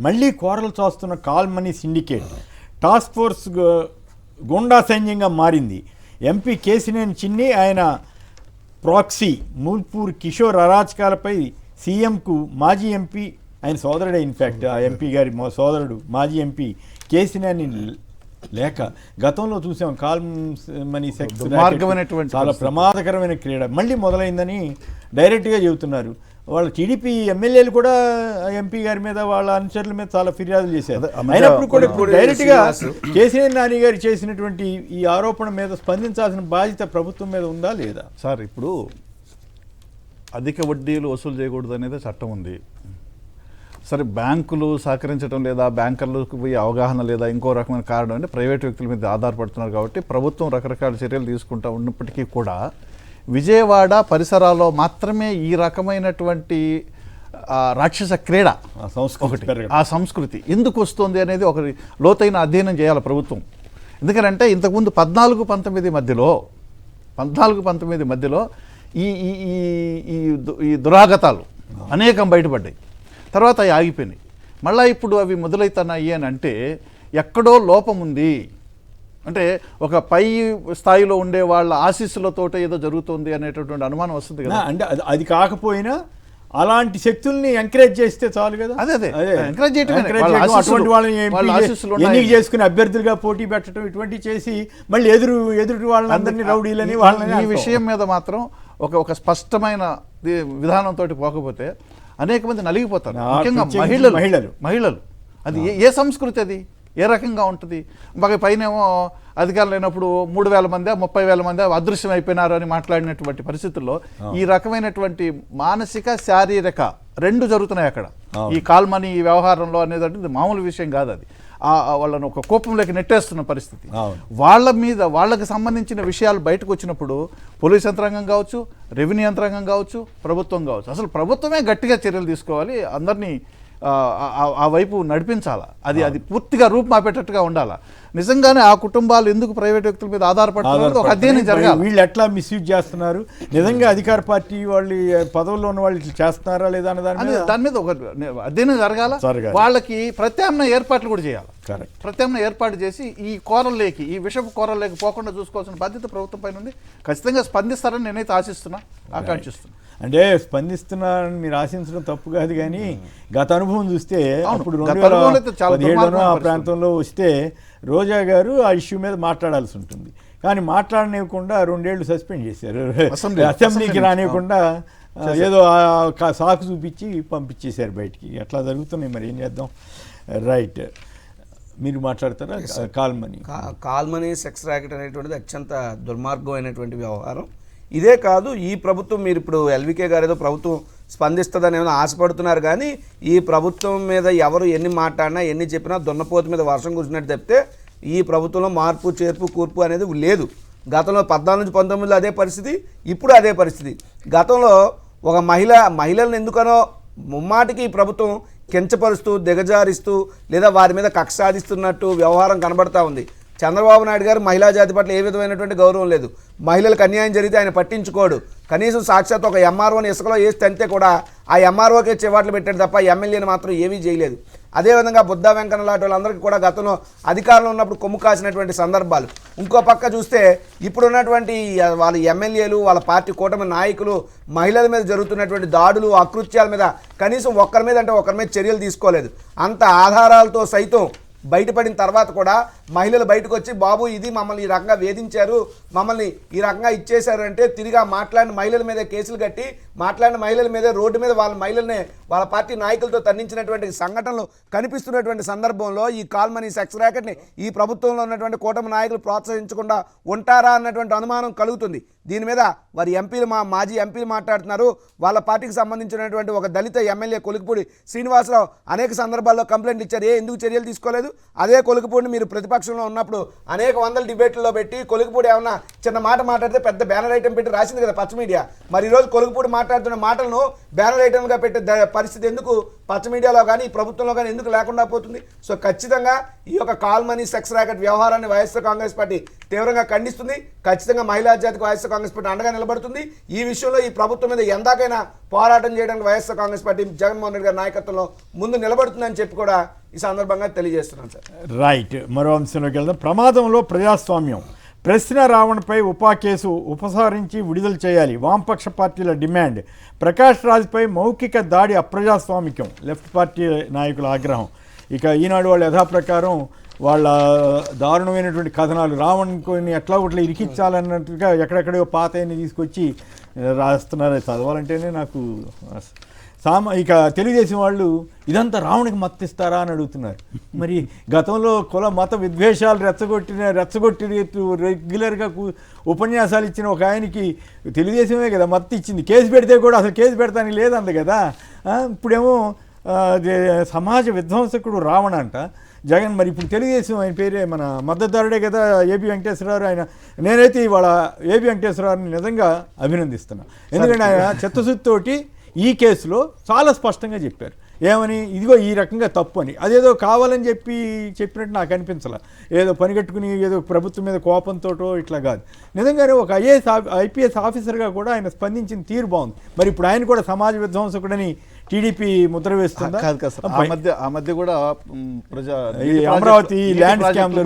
మళ్ళీ కోరలు చూస్తున్న call money syndicate task force గుండా సైన్యంగా మారింది. ఎంపీ కేసినేని చిన్ని ఆయన ప్రాక్సీ మూల్పూర్ కిషోర్ అరాచకాలపై సీఎంకు మాజీ ఎంపీ ఆయన సోదరుడే ఇన్ఫ్యాక్ట్ ఆ ఎంపీ గారి సోదరుడు మాజీ ఎంపీ కేసినేని లేక గతంలో చూసాం కాల్ మనీ సెక్స్ చాలా ప్రమాదకరమైన క్రీడ మళ్ళీ మొదలైందని డైరెక్ట్గా చెబుతున్నారు. వాళ్ళ టీడీపీ ఎమ్మెల్యేలు కూడా ఎంపీ గారి మీద వాళ్ళ అనుచరుల మీద చాలా ఫిర్యాదులు చేశారు. అయినప్పుడు కూడా ఇప్పుడు డైరెక్ట్గా కేసీఆర్ నాని గారు చేసినటువంటి ఈ ఆరోపణ మీద స్పందించాల్సిన బాధ్యత ప్రభుత్వం మీద ఉందా లేదా? సార్, ఇప్పుడు అధిక వడ్డీలు వసూలు చేయకూడదు అనేది చట్టం ఉంది. సరే, బ్యాంకులు సహకరించడం లేదా, బ్యాంకర్లకు పోయి అవగాహన లేదా, ఇంకో రకమైన కారణం అంటే ప్రైవేట్ వ్యక్తుల మీద ఆధారపడుతున్నారు కాబట్టి ప్రభుత్వం రకరకాల చర్యలు తీసుకుంటూ ఉన్నప్పటికీ కూడా విజయవాడ పరిసరాల్లో మాత్రమే ఈ రకమైనటువంటి రాక్షస క్రీడ ఆ సంస్కృతి ఎందుకు వస్తుంది అనేది ఒక లోతైన అధ్యయనం చేయాలి ప్రభుత్వం. ఎందుకంటే ఇంతకుముందు 14-19 మధ్యలో ఈ దురాగతాలు అనేకం బయటపడ్డాయి. తర్వాత అవి ఆగిపోయినాయి. మళ్ళీ ఇప్పుడు అవి మొదలవుతున్నాయి అని అంటే ఎక్కడో లోపం ఉంది. అంటే ఒక పై స్థాయిలో ఉండే వాళ్ళ ఆశీస్సులతో ఏదో జరుగుతుంది అనేటటువంటి అనుమానం వస్తుంది కదా. అంటే అది కాకపోయినా అలాంటి శక్తుల్ని ఎంకరేజ్ చేస్తే చాలు కదా. అదే ఎంకరేజ్ చేయడం, అటువంటి వాళ్ళని ఎన్నిక చేసుకుని అభ్యర్థులుగా పోటీ పెట్టడం ఇటువంటి చేసి మళ్ళీ ఎదురు వాళ్ళని అందరినీ రౌడీలని వాళ్ళని ఈ విషయం మీద మాత్రం ఒక స్పష్టమైన విధానంతో పోకపోతే అనేక మంది నలిగిపోతారు. ముఖ్యంగా మహిళలు అది ఏ సంస్కృతి, అది ఏ రకంగా ఉంటుంది? మాకు పైనేమో అధికారులు లేనప్పుడు 3,000 మంది 30,000 మంది అదృశ్యం అయిపోయినారు అని మాట్లాడినటువంటి పరిస్థితుల్లో ఈ రకమైనటువంటి మానసిక శారీరక రెండు జరుగుతున్నాయి అక్కడ. ఈ కాల్ మనీ ఈ వ్యవహారంలో అనేది మామూలు విషయం కాదు. అది వాళ్ళను ఒక కోపంలోకి నెట్టేస్తున్న పరిస్థితి. వాళ్ళకి సంబంధించిన విషయాలు బయటకు వచ్చినప్పుడు పోలీస్ యంత్రాంగం కావచ్చు, రెవెన్యూ యంత్రాంగం కావచ్చు, ప్రభుత్వం కావచ్చు, అసలు ప్రభుత్వమే గట్టిగా చర్యలు తీసుకోవాలి, అందరినీ ఆ వైపు నడిపించాలా. అది పూర్తిగా రూపుమాపేటట్టుగా ఉండాలా. నిజంగానే ఆ కుటుంబాలు ఎందుకు ప్రైవేట్ వ్యక్తుల మీద ఆధారపడుతున్నారు ఒక అధ్యయనం జరగాలి. వీళ్ళు ఎట్లా మిస్యూజ్ చేస్తున్నారు, నిజంగా అధికార పార్టీ వాళ్ళు పదవుల్లో ఉన్న వాళ్ళు ఇట్లా చేస్తున్నారా లేదా అనే దాని మీద ఒక అధ్యయనం జరగాల. వాళ్ళకి ప్రత్యామ్నాయ ఏర్పాట్లు కూడా చేయాలి. ప్రత్యామ్నాయ ఏర్పాటు చేసి ఈ విషపు కోరల్లోకి పోకుండా చూసుకోవాల్సిన బాధ్యత ప్రభుత్వం పైన ఉంది. ఖచ్చితంగా స్పందిస్తారని నేనైతే ఆకాంక్షిస్తున్నా. అంటే స్పందిస్తున్నారని మీరు ఆశించడం తప్పు కాదు, కానీ గత అనుభవం చూస్తే అప్పుడు 2017 ఆ ప్రాంతంలో వస్తే రోజా గారు ఆ ఇష్యూ మీద మాట్లాడాల్సి ఉంటుంది, కానీ మాట్లాడనివ్వకుండా 2 ఏళ్ళు సస్పెండ్ చేశారు. అసెంబ్లీకి రానివ్వకుండా ఏదో సాకు చూపించి పంపించేశారు బయటికి. అట్లా జరుగుతున్నాయి, మరి ఏం చేద్దాం. రైట్, మీరు మాట్లాడతారా? కాల్ మనీ సెక్స్ ర్యాకెట్ అనేటువంటిది అత్యంత దుర్మార్గమైనటువంటి వ్యవహారం. ఇదే కాదు, ఈ ప్రభుత్వం మీరు ఇప్పుడు ఎల్వికే గారు ఏదో ప్రభుత్వం స్పందిస్తుందని ఏమైనా ఆశపడుతున్నారు, కానీ ఈ ప్రభుత్వం మీద ఎవరు ఎన్ని మాట్లాడినా ఎన్ని చెప్పినా దున్నపోతు మీద వర్షం కురిసినట్టు చెప్తే ఈ ప్రభుత్వంలో మార్పు చేర్పు కూర్పు అనేది లేదు. గతంలో 14 నుంచి 19లో అదే పరిస్థితి, ఇప్పుడు అదే పరిస్థితి. గతంలో ఒక మహిళలను ఎందుకనో ముమ్మాటికి ఈ ప్రభుత్వం కించపరుస్తూ దిగజారిస్తూ లేదా వారి మీద కక్ష సాధిస్తున్నట్టు వ్యవహారం కనబడతా ఉంది. చంద్రబాబు నాయుడు గారు మహిళా జాతి పట్ల ఏ విధమైనటువంటి గౌరవం లేదు. మహిళలకు అన్యాయం జరిగితే ఆయన పట్టించుకోడు. కనీసం సాక్షాత్ ఒక ఎంఆర్ఓని ఇసుకలో వేసి తంతే కూడా ఆ ఎంఆర్ఓకే చివాట్లు పెట్టాడు తప్ప ఎమ్మెల్యేని మాత్రం ఏమీ చేయలేదు. అదేవిధంగా బుద్ధా వెంకన్న లాంటి వాళ్ళందరికీ కూడా గతంలో అధికారంలో ఉన్నప్పుడు కొమ్ము కాసినటువంటి సందర్భాలు. ఇంకో పక్క చూస్తే ఇప్పుడున్నటువంటి వాళ్ళ ఎమ్మెల్యేలు, వాళ్ళ పార్టీ కూటమి నాయకులు మహిళల మీద జరుగుతున్నటువంటి దాడులు, అకృత్యాల మీద కనీసం ఒకరి మీద చర్యలు తీసుకోలేదు. అంత ఆధారాలతో సైతం బయటపడిన తర్వాత కూడా మహిళలు బయటకు వచ్చి బాబు ఇది మమ్మల్ని ఈ రకంగా వేధించారు, మమ్మల్ని ఈ రకంగా ఇచ్చేశారు అంటే తిరిగా మాట్లాడిన మహిళల మీద కేసులు కట్టి మాట్లాడిన మహిళల మీద రోడ్డు మీద వాళ్ళ మహిళల్ని వాళ్ళ పార్టీ నాయకులతో తన్నించినటువంటి సంఘటనలు కనిపిస్తున్నటువంటి సందర్భంలో ఈ కాల్ మనీ సెక్స్ ర్యాకెట్ని ఈ ప్రభుత్వంలో ఉన్నటువంటి కూటమి నాయకులు ప్రోత్సహించకుండా ఉంటారా అన్నటువంటి అనుమానం కలుగుతుంది. దీని మీద వారి మాజీ ఎంపీలు మాట్లాడుతున్నారు. వాళ్ళ పార్టీకి సంబంధించినటువంటి ఒక దళిత ఎమ్మెల్యే కొలికిపూడి శ్రీనివాసరావు అనేక సందర్భాల్లో కంప్లైంట్ ఇచ్చారు. ఎందుకు చర్యలు తీసుకోలేదు? అదే కొలికిపూడిని మీరు ప్రతిపక్షంలో ఉన్నప్పుడు అనేక వందల డిబేట్లలో పెట్టి కొలికిపూడి ఏమన్నా చిన్న మాట మాట్లాడితే పెద్ద బ్యానర్ ఐటమ్ పెట్టి రాసింది కదా పచ్చ మీడియా. మరి ఈరోజు కొలికిపూడి మాట్లాడుతున్న మాటలను బ్యానర్ ఐటమ్గా పెట్టే పరిస్థితి ఎందుకు పచ్చ మీడియాలో కానీ ఈ ప్రభుత్వంలో కానీ ఎందుకు లేకుండా పోతుంది? సో ఖచ్చితంగా ఈ యొక్క కాల్ మనీ సెక్స్ ర్యాకెట్ వ్యవహారాన్ని వైఎస్ఆర్ కాంగ్రెస్ పార్టీ తీవ్రంగా ఖండిస్తుంది. ఖచ్చితంగా మహిళా జాతికి వైఎస్ఆర్ కాంగ్రెస్ పార్టీ అండగా నిలబడుతుంది. ఈ విషయంలో ఈ ప్రభుత్వం మీద ఎందాకైనా పోరాటం చేయడానికి వైఎస్ఆర్ కాంగ్రెస్ పార్టీ జగన్మోహన్ రెడ్డి గారి నాయకత్వంలో ముందు నిలబడుతుందని చెప్పి కూడా ఈ సందర్భంగా తెలియజేస్తున్నాను సార్. రైట్, మరో అంశంలోకి వెళ్దాం. ప్రమాదంలో ప్రజాస్వామ్యం, ప్రశ్న రావణపై ఉపా కేసు ఉపసంహరించి విడుదల చేయాలి, వామపక్ష పార్టీల డిమాండ్. ప్రకాష్ రాజ్పై మౌఖిక దాడి అప్రజాస్వామికం, లెఫ్ట్ పార్టీ నాయకుల ఆగ్రహం. ఇక ఈనాడు వాళ్ళు యథాప్రకారం వాళ్ళ దారుణమైనటువంటి కథనాలు, రావణ్ని ఎట్లా ఒకట్లా ఇరికించాలన్నట్టుగా ఎక్కడెక్కడో పాతయన్ని తీసుకొచ్చి రాస్తున్నారు. చదవాలంటేనే నాకు ఇక తెలుగుదేశం వాళ్ళు ఇదంతా రావణికి మత్తిస్తారా అని అడుగుతున్నారు. మరి గతంలో కుల మత విద్వేషాలు రెచ్చగొట్టి రెగ్యులర్గా ఉపన్యాసాలు ఇచ్చిన ఒక ఆయనకి తెలుగుదేశమే కదా మత్తు ఇచ్చింది. కేసు పెడితే కూడా అసలు కేసు పెడతానికి లేదంది కదా. ఇప్పుడేమో సమాజ విధ్వంసకుడు రావణ అంట జగన్. మరి ఇప్పుడు తెలుగుదేశం ఆయన పేరే మన మద్దతుదారుడే కదా ఏబి వెంకటేశ్వరరావు. ఆయన నేనైతే ఇవాళ ఏబి వెంకటేశ్వరరావుని నిజంగా అభినందిస్తున్నాను. ఎందుకంటే ఆయన చిత్తశుద్ధితోటి ఈ కేసులో చాలా స్పష్టంగా చెప్పారు. ఏమని, ఇదిగో ఈ రకంగా తప్పు అని. అదేదో కావాలని చెప్పినట్టు నాకు అనిపించలే. ఏదో పనిగట్టుకుని ఏదో ప్రభుత్వం మీద కోపంతోటో ఇట్లా కాదు. నిజంగానే ఒక ఐపీఎస్ ఆఫీసర్గా కూడా ఆయన స్పందించిన తీరు బాగుంది. మరి ఇప్పుడు ఆయన కూడా సమాజ విధ్వంసకుడని టీడీపీ ముద్ర వేస్తుందా? ఆ మధ్య కూడా అమరావతి ల్యాండ్ స్కామ్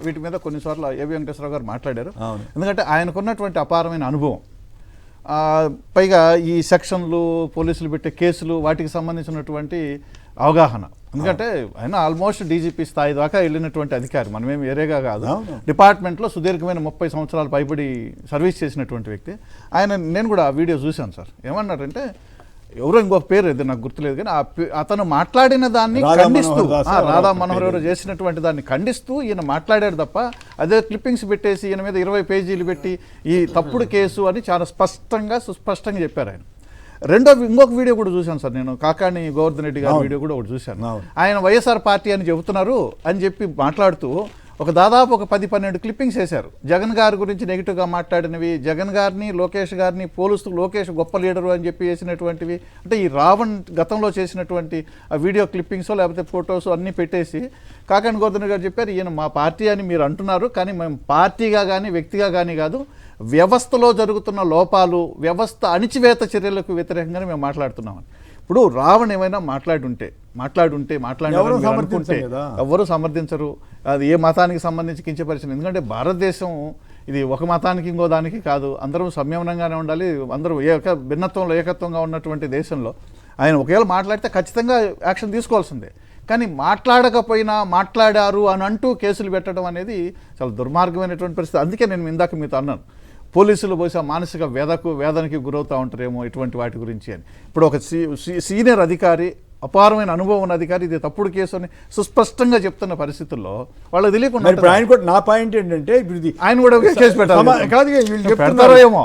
వీటి మీద కొన్నిసార్లు ఏబి వెంకటేశ్వరరావు గారు మాట్లాడారు. ఎందుకంటే ఆయనకున్నటువంటి అపారమైన అనుభవం, పైగా ఈ సెక్షన్లు, పోలీసులు పెట్టే కేసులు, వాటికి సంబంధించినటువంటి అవగాహన. ఎందుకంటే ఆయన ఆల్మోస్ట్ డీజీపీ స్థాయి దాకా వెళ్ళినటువంటి అధికారి, మనమేమి వేరేగా కాదు. డిపార్ట్మెంట్లో సుదీర్ఘమైన 30 సంవత్సరాలు పైబడి సర్వీస్ చేసినటువంటి వ్యక్తి ఆయన. నేను కూడా ఆ వీడియో చూశాను సార్. ఏమన్నారంటే, ఎవరో ఇంకొక పేరు ఇది నాకు గుర్తులేదు, కానీ అతను మాట్లాడిన దాన్ని ఖండిస్తూ, రాధా మనోహర్ ఎవరో చేసినటువంటి దాన్ని ఖండిస్తూ ఈయన మాట్లాడాడు తప్ప అదే క్లిప్పింగ్స్ పెట్టేసి ఈయన మీద 20 పేజీలు పెట్టి ఈ తప్పుడు కేసు అని చాలా సుస్పష్టంగా చెప్పారు ఆయన. ఇంకొక వీడియో కూడా చూశాను సార్ నేను, కాకాణి గోవర్ధన్ రెడ్డి గారి వీడియో కూడా ఒకటి చూశాను. ఆయన వైఎస్ఆర్ పార్టీ అని చెబుతున్నారు అని చెప్పి మాట్లాడుతూ దాదాపు ఒక 10-12 క్లిప్పింగ్స్ వేశారు. జగన్ గారి గురించి నెగిటివ్గా మాట్లాడినవి, జగన్ గారిని లోకేష్ గారిని పోలుస్తూ లోకేష్ గొప్ప లీడరు అని చెప్పి వేసినటువంటివి. అంటే ఈ రావణ్ గతంలో చేసినటువంటి ఆ వీడియో క్లిప్పింగ్స్ లేకపోతే ఫొటోస్ అన్నీ పెట్టేసి కాకాణి గోవర్ధన్ గారు చెప్పారు, ఈయన మా పార్టీ అని మీరు అంటున్నారు, కానీ మేము పార్టీగా కానీ వ్యక్తిగా కానీ కాదు, వ్యవస్థలో జరుగుతున్న లోపాలు, వ్యవస్థ అణిచివేత చర్యలకు వ్యతిరేకంగానే మేము మాట్లాడుతున్నామని. ఇప్పుడు రావణ్ ఏమైనా మాట్లాడుంటే ఎవరు సమర్థించరు. అది ఏ మతానికి సంబంధించి కించపరిచిన. ఎందుకంటే భారతదేశం ఇది ఒక మతానికి ఇంకో దానికి కాదు, అందరం సంయమనంగానే ఉండాలి, అందరూ భిన్నత్వంలో ఏకత్వంగా ఉన్నటువంటి దేశంలో ఆయన ఒకవేళ మాట్లాడితే ఖచ్చితంగా యాక్షన్ తీసుకోవాల్సిందే. కానీ మాట్లాడకపోయినా మాట్లాడారు అని అంటూ కేసులు పెట్టడం అనేది చాలా దుర్మార్గమైనటువంటి పరిస్థితి. అందుకే నేను ఇందాక మీతో అన్నాను, పోలీసులు బహుశా మానసిక వేదనకి గురవుతూ ఉంటారేమో ఇటువంటి వాటి గురించి అని. ఇప్పుడు ఒక సీనియర్ అధికారి, అపారమైన అనుభవం ఉన్న అధికారి ఇది తప్పుడు కేసు అని సుస్పష్టంగా చెప్తున్న పరిస్థితుల్లో వాళ్ళకి తెలియకుండా. ఆయన కూడా నా పాయింట్ ఏంటంటే, ఆయన కూడా కేసు పెట్టాలి కాదు, ఏమో